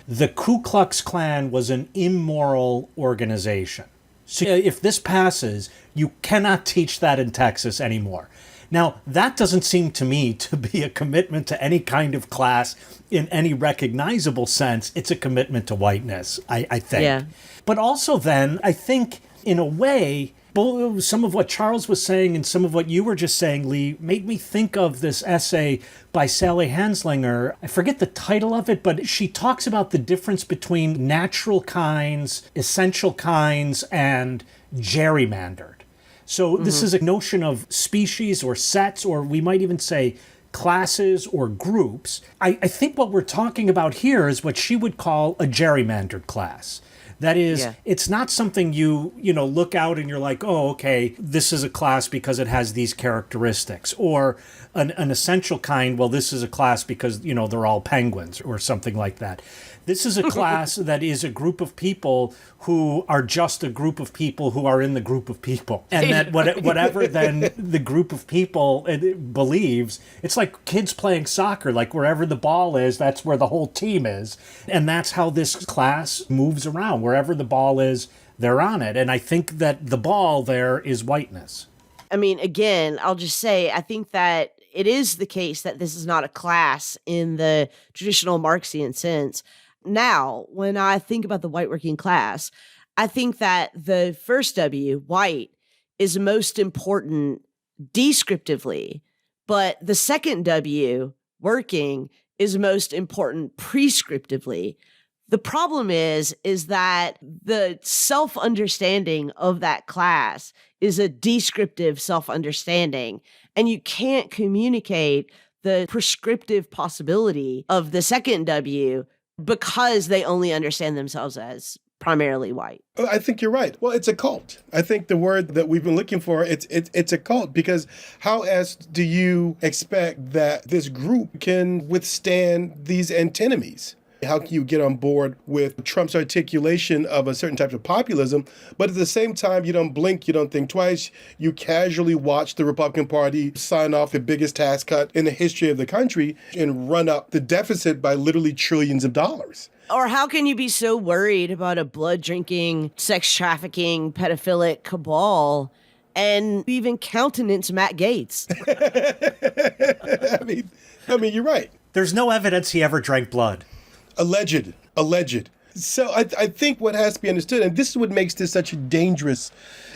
Speaker 3: The Ku Klux Klan was an immoral organization. So if this passes, you cannot teach that in Texas anymore. Now, that doesn't seem to me to be a commitment to any kind of class in any recognizable sense. It's a commitment to whiteness, I think. Yeah. But also then, I think, in a way, both some of what Charles was saying and some of what you were just saying, Lee, made me think of this essay by Sally Hanslinger. I forget the title of it, but she talks about the difference between natural kinds, essential kinds, and gerrymandered. So this is a notion of species or sets, or we might even say classes or groups. I think what we're talking about here is what she would call a gerrymandered class. That is, It's not something you look out and you're like, oh, okay, this is a class because it has these characteristics. Or an essential kind, well, this is a class because, they're all penguins or something like that. This is a class that is a group of people who are just a group of people who are in the group of people. And that whatever then the group of people believes, it's like kids playing soccer, like wherever the ball is, that's where the whole team is. And that's how this class moves around. Wherever the ball is, they're on it. And I think that the ball there is whiteness.
Speaker 2: I mean, again, I'll just say, I think that it is the case that this is not a class in the traditional Marxian sense. Now, when I think about the white working class, I think that the first W, white, is most important descriptively, but the second W, working, is most important prescriptively. The problem is that the self-understanding of that class is a descriptive self-understanding, and you can't communicate the prescriptive possibility of the second W because they only understand themselves as primarily white.
Speaker 1: I think you're right. Well, it's a cult. I think the word that we've been looking for, it's a cult, because how else do you expect that this group can withstand these antinomies? How can you get on board with Trump's articulation of a certain type of populism, but at the same time, you don't blink, you don't think twice, you casually watch the Republican Party sign off the biggest tax cut in the history of the country and run up the deficit by literally trillions of dollars?
Speaker 2: Or how can you be so worried about a blood-drinking, sex-trafficking, pedophilic cabal and even countenance Matt Gaetz?
Speaker 1: I mean, you're right.
Speaker 3: There's no evidence he ever drank blood.
Speaker 1: Alleged. So I think what has to be understood, and this is what makes this such a dangerous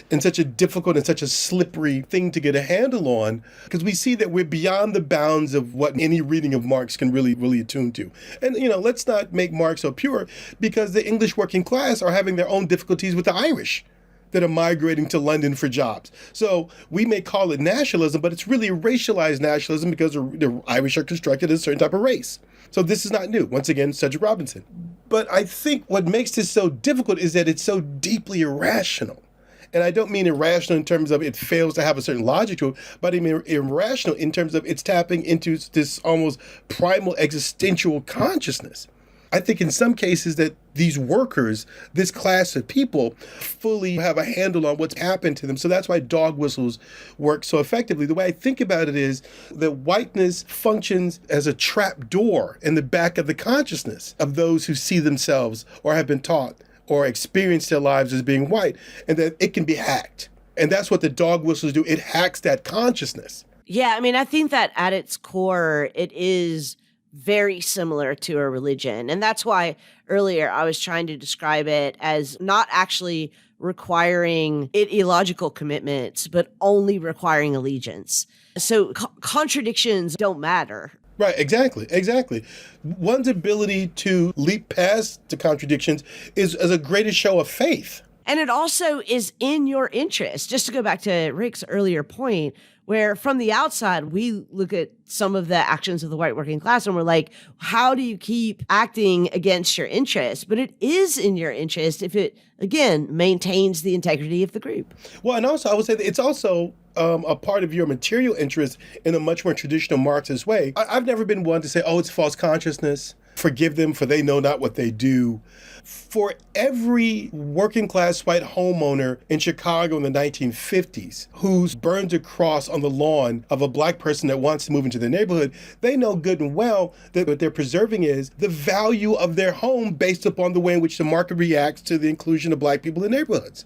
Speaker 1: and such a difficult and such a slippery thing to get a handle on, because we see that we're beyond the bounds of what any reading of Marx can really attune to. And, let's not make Marx so pure, because the English working class are having their own difficulties with the Irish that are migrating to London for jobs. So we may call it nationalism, but it's really racialized nationalism because the Irish are constructed as a certain type of race. So this is not new. Once again, Cedric Robinson. But I think what makes this so difficult is that it's so deeply irrational. And I don't mean irrational in terms of it fails to have a certain logic to it, but I mean irrational in terms of it's tapping into this almost primal existential consciousness. I think in some cases that these workers, this class of people, fully have a handle on what's happened to them. So that's why dog whistles work so effectively. The way I think about it is that whiteness functions as a trap door in the back of the consciousness of those who see themselves or have been taught or experienced their lives as being white, and that it can be hacked. And that's what the dog whistles do. It hacks that consciousness.
Speaker 2: Yeah, I mean, I think that at its core, it is very similar to a religion. And that's why earlier I was trying to describe it as not actually requiring ideological commitments, but only requiring allegiance. So contradictions don't matter.
Speaker 1: Right, exactly. One's ability to leap past the contradictions is a greatest show of faith.
Speaker 2: And it also is in your interest. Just to go back to Rick's earlier point, where from the outside, we look at some of the actions of the white working class and we're like, how do you keep acting against your interests? But it is in your interest if it, again, maintains the integrity of the group.
Speaker 1: Well, and also I would say that it's also a part of your material interest in a much more traditional Marxist way. I've never been one to say, oh, it's false consciousness. Forgive them, for they know not what they do. For every working class white homeowner in Chicago in the 1950s who's burned a cross on the lawn of a black person that wants to move into their neighborhood, they know good and well that what they're preserving is the value of their home based upon the way in which the market reacts to the inclusion of black people in neighborhoods.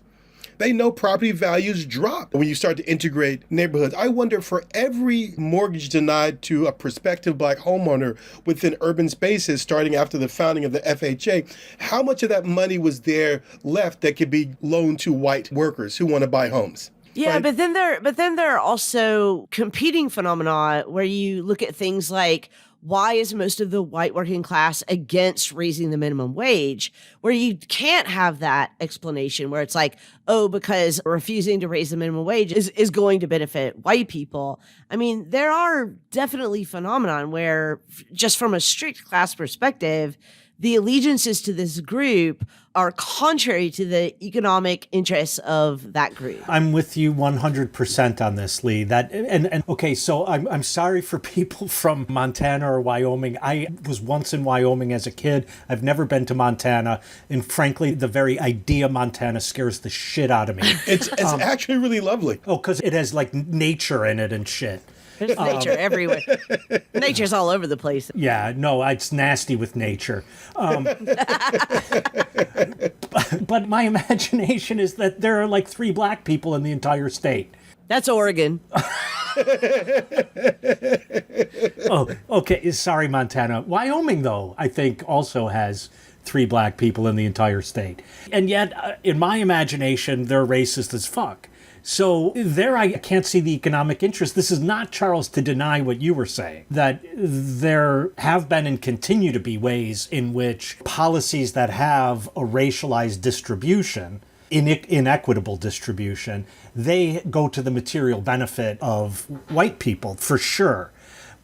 Speaker 1: They know property values drop when you start to integrate neighborhoods. I wonder, for every mortgage denied to a prospective black homeowner within urban spaces starting after the founding of the FHA, how much of that money was there left that could be loaned to white workers who want to buy homes?
Speaker 2: Yeah,
Speaker 1: Right?
Speaker 2: but then there are also competing phenomena where you look at things like, why is most of the white working class against raising the minimum wage? Where you can't have that explanation where it's like, oh, because refusing to raise the minimum wage is going to benefit white people. I mean, there are definitely phenomenon where, just from a strict class perspective, the allegiances to this group are contrary to the economic interests of that group.
Speaker 3: I'm with you 100% on this, Lee. Okay, so I'm sorry for people from Montana or Wyoming. I was once in Wyoming as a kid. I've never been to Montana, and frankly, the very idea of Montana scares the shit out of me.
Speaker 1: It's actually really lovely.
Speaker 3: Oh, because it has like nature in it and shit.
Speaker 2: There's nature everywhere. Nature's all over the place.
Speaker 3: Yeah, no, it's nasty with nature. But my imagination is that there are like 3 black people in the entire state.
Speaker 2: That's Oregon.
Speaker 3: Oh, okay. Sorry, Montana. Wyoming, though, I think also has 3 black people in the entire state. And yet, in my imagination, they're racist as fuck. So there I can't see the economic interest. This is not, Charles, to deny what you were saying, that there have been and continue to be ways in which policies that have a racialized distribution, inequitable distribution, they go to the material benefit of white people, for sure.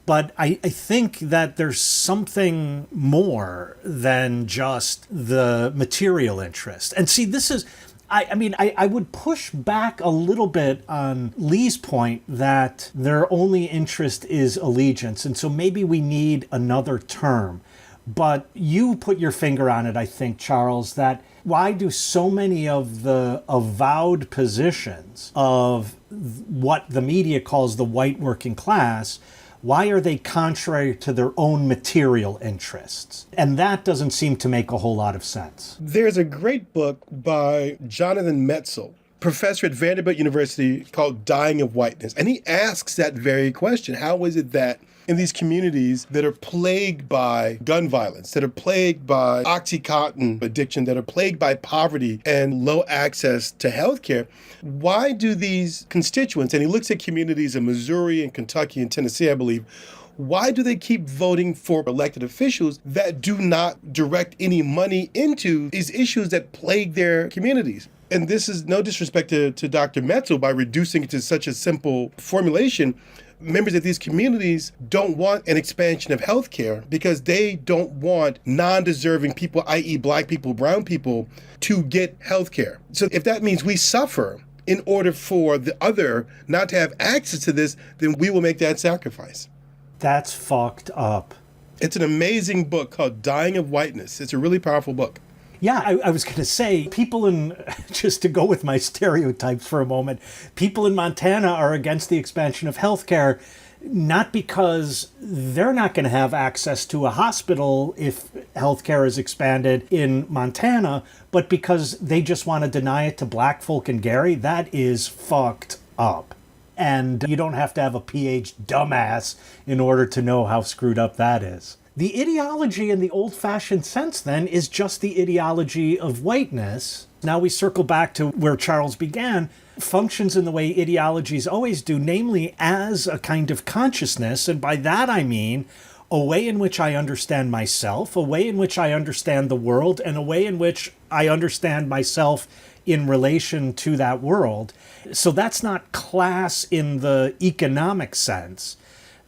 Speaker 3: But I think that there's something more than just the material interest. And see, this is, I would push back a little bit on Lee's point that their only interest is allegiance. And so maybe we need another term. But you put your finger on it, I think, Charles, that why do so many of the avowed positions of what the media calls the white working class, why are they contrary to their own material interests? And that doesn't seem to make a whole lot of sense.
Speaker 1: There's a great book by Jonathan Metzl, professor at Vanderbilt University, called Dying of Whiteness. And he asks that very question. How is it that in these communities that are plagued by gun violence, that are plagued by Oxycontin addiction, that are plagued by poverty and low access to healthcare, why do these constituents, and he looks at communities in Missouri and Kentucky and Tennessee, I believe, why do they keep voting for elected officials that do not direct any money into these issues that plague their communities? And this is no disrespect to Dr. Metzl by reducing it to such a simple formulation. Members of these communities don't want an expansion of healthcare because they don't want non-deserving people, i.e. black people, brown people, to get healthcare. So if that means we suffer in order for the other not to have access to this, then we will make that sacrifice.
Speaker 3: That's fucked up.
Speaker 1: It's an amazing book called Dying of Whiteness. It's a really powerful book.
Speaker 3: Yeah, I was going to say, people in, just to go with my stereotypes for a moment, people in Montana are against the expansion of healthcare, not because they're not going to have access to a hospital if healthcare is expanded in Montana, but because they just want to deny it to black folk in Gary. That is fucked up. And you don't have to have a PhD dumbass in order to know how screwed up that is. The ideology in the old-fashioned sense, then, is just the ideology of whiteness. Now we circle back to where Charles began, functions in the way ideologies always do, namely as a kind of consciousness, and by that I mean a way in which I understand myself, a way in which I understand the world, and a way in which I understand myself in relation to that world. So that's not class in the economic sense.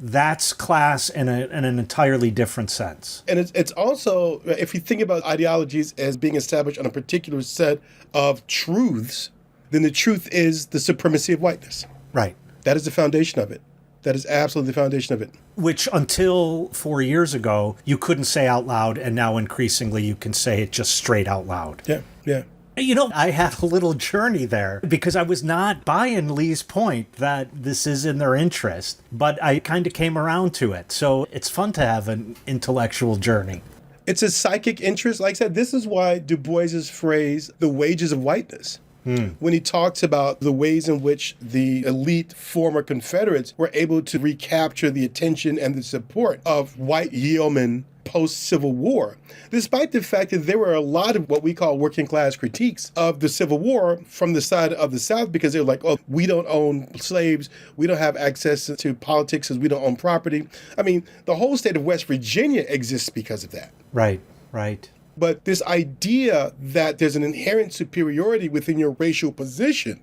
Speaker 3: That's class in an entirely different sense.
Speaker 1: And it's also, if you think about ideologies as being established on a particular set of truths, then the truth is the supremacy of whiteness.
Speaker 3: Right.
Speaker 1: That is the foundation of it. That is absolutely the foundation of it.
Speaker 3: Which until 4 years ago, you couldn't say out loud, and now increasingly you can say it just straight out loud.
Speaker 1: Yeah, yeah.
Speaker 3: You know, I had a little journey there because I was not buying Lee's point that this is in their interest, but I kind of came around to it. So it's fun to have an intellectual journey.
Speaker 1: It's a psychic interest. Like I said, this is why Du Bois's phrase, the wages of whiteness, when he talks about the ways in which the elite former Confederates were able to recapture the attention and the support of white yeomen post-Civil War, despite the fact that there were a lot of what we call working class critiques of the Civil War from the side of the South, because they were like, oh, we don't own slaves, we don't have access to politics because we don't own property. I mean, the whole state of West Virginia exists because of that.
Speaker 3: Right, right.
Speaker 1: But this idea that there's an inherent superiority within your racial position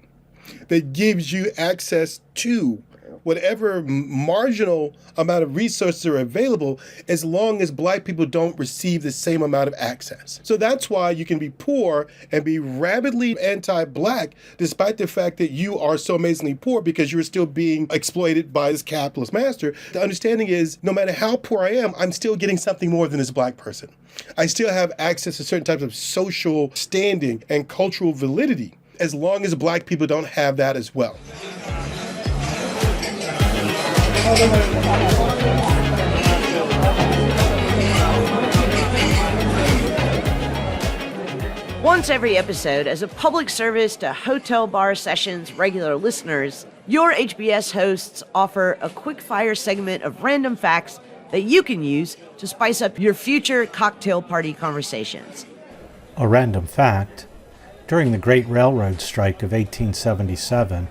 Speaker 1: that gives you access to whatever marginal amount of resources are available, as long as black people don't receive the same amount of access. So that's why you can be poor and be rabidly anti-black, despite the fact that you are so amazingly poor because you're still being exploited by this capitalist master. The understanding is, no matter how poor I am, I'm still getting something more than this black person. I still have access to certain types of social standing and cultural validity, as long as black people don't have that as well.
Speaker 2: Once every episode, as a public service to Hotel Bar Sessions regular listeners, your HBS hosts offer a quick-fire segment of random facts that you can use to spice up your future cocktail party conversations.
Speaker 3: A random fact: during the Great Railroad Strike of 1877,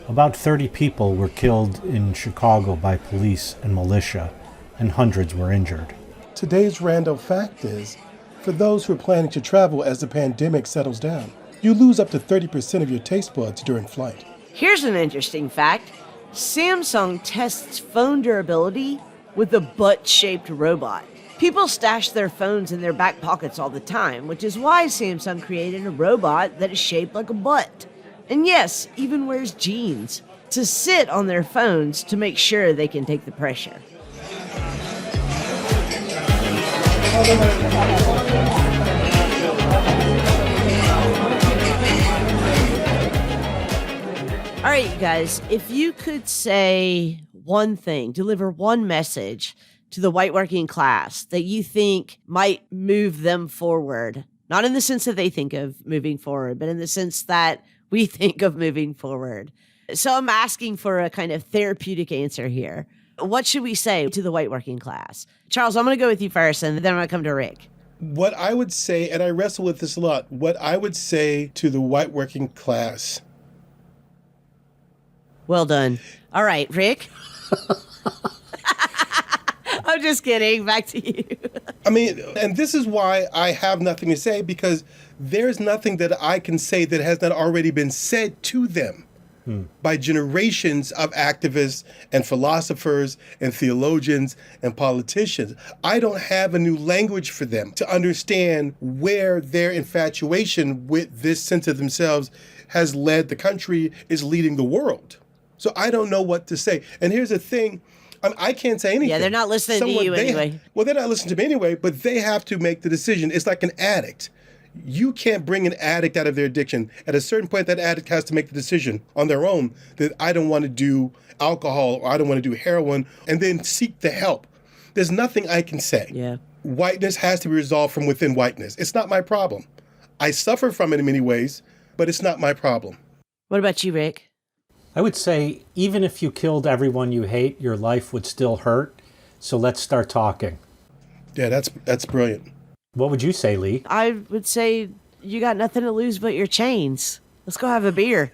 Speaker 3: about 30 people were killed in Chicago by police and militia, and hundreds were injured.
Speaker 1: Today's random fact is, for those who are planning to travel as the pandemic settles down, you lose up to 30% of your taste buds during flight.
Speaker 2: Here's an interesting fact. Samsung tests phone durability with a butt-shaped robot. People stash their phones in their back pockets all the time, which is why Samsung created a robot that is shaped like a butt. And yes, even wears jeans to sit on their phones to make sure they can take the pressure. All right, you guys, if you could say one thing, deliver one message to the white working class that you think might move them forward, not in the sense that they think of moving forward, but in the sense that we think of moving forward. So I'm asking for a kind of therapeutic answer here. What should we say to the white working class? Charles, I'm going to go with you first, and then I'm going to come to Rick.
Speaker 1: What I would say, and I wrestle with this a lot, what I would say to the white working class.
Speaker 2: Well done. All right, Rick. I'm just kidding. Back to you.
Speaker 1: I mean, and this is why I have nothing to say, because there's nothing that I can say that has not already been said to them by generations of activists and philosophers and theologians and politicians. I don't have a new language for them to understand where their infatuation with this sense of themselves has led the country, is leading the world. So I don't know what to say. And here's the thing. I can't say anything.
Speaker 2: Yeah, they're not listening to you anyway.
Speaker 1: Well, they're not listening to me anyway, but they have to make the decision. It's like an addict. You can't bring an addict out of their addiction. At a certain point, that addict has to make the decision on their own that I don't want to do alcohol or I don't want to do heroin, and then seek the help. There's nothing I can say.
Speaker 2: Yeah.
Speaker 1: Whiteness has to be resolved from within whiteness. It's not my problem. I suffer from it in many ways, but it's not my problem.
Speaker 2: What about you, Rick?
Speaker 3: I would say, even if you killed everyone you hate, your life would still hurt. So let's start talking.
Speaker 1: Yeah, that's brilliant.
Speaker 3: What would you say, Lee?
Speaker 2: I would say you got nothing to lose but your chains. Let's go have a beer.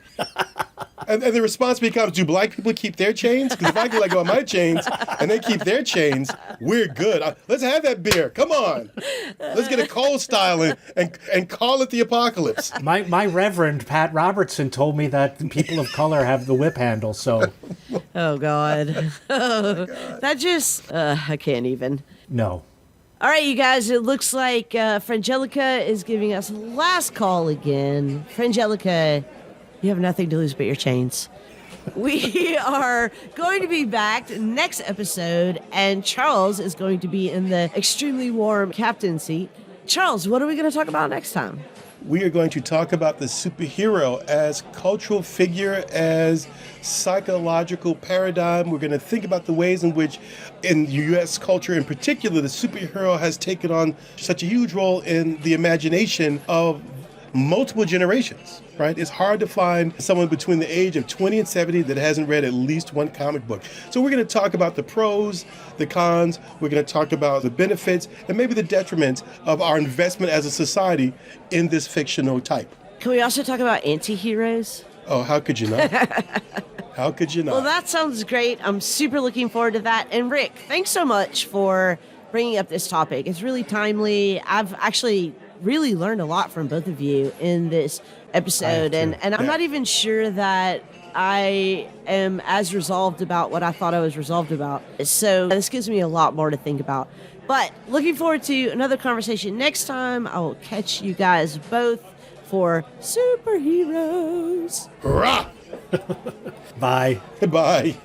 Speaker 1: And the response becomes, do black people keep their chains? Because if I can let go of my chains and they keep their chains, we're good. Let's have that beer. Come on. Let's get a cold style and call it the apocalypse.
Speaker 3: My Reverend Pat Robertson told me that people of color have the whip handle, so...
Speaker 2: Oh, God. That just... I can't even.
Speaker 3: No.
Speaker 2: All right, you guys, it looks like Frangelica is giving us last call again. Frangelica, you have nothing to lose but your chains. We are going to be back next episode, and Charles is going to be in the extremely warm captain seat. Charles, what are we going to talk about next time?
Speaker 1: We are going to talk about the superhero as cultural figure, as psychological paradigm. We're going to think about the ways in which, in U.S. culture in particular, the superhero has taken on such a huge role in the imagination of multiple generations, right? It's hard to find someone between the age of 20 and 70 that hasn't read at least one comic book. So we're going to talk about the pros, the cons, we're going to talk about the benefits, and maybe the detriments of our investment as a society in this fictional type.
Speaker 2: Can we also talk about anti-heroes?
Speaker 1: Oh, how could you not? How could you not?
Speaker 2: Well, that sounds great. I'm super looking forward to that. And Rick, thanks so much for bringing up this topic. It's really timely. I've actually really learned a lot from both of you in this episode, and I'm not even sure that I am as resolved about what I thought I was resolved about. So this gives me a lot more to think about. But looking forward to another conversation next time. I will catch you guys both for Superheroes.
Speaker 1: Hurrah!
Speaker 3: Bye.
Speaker 1: Bye.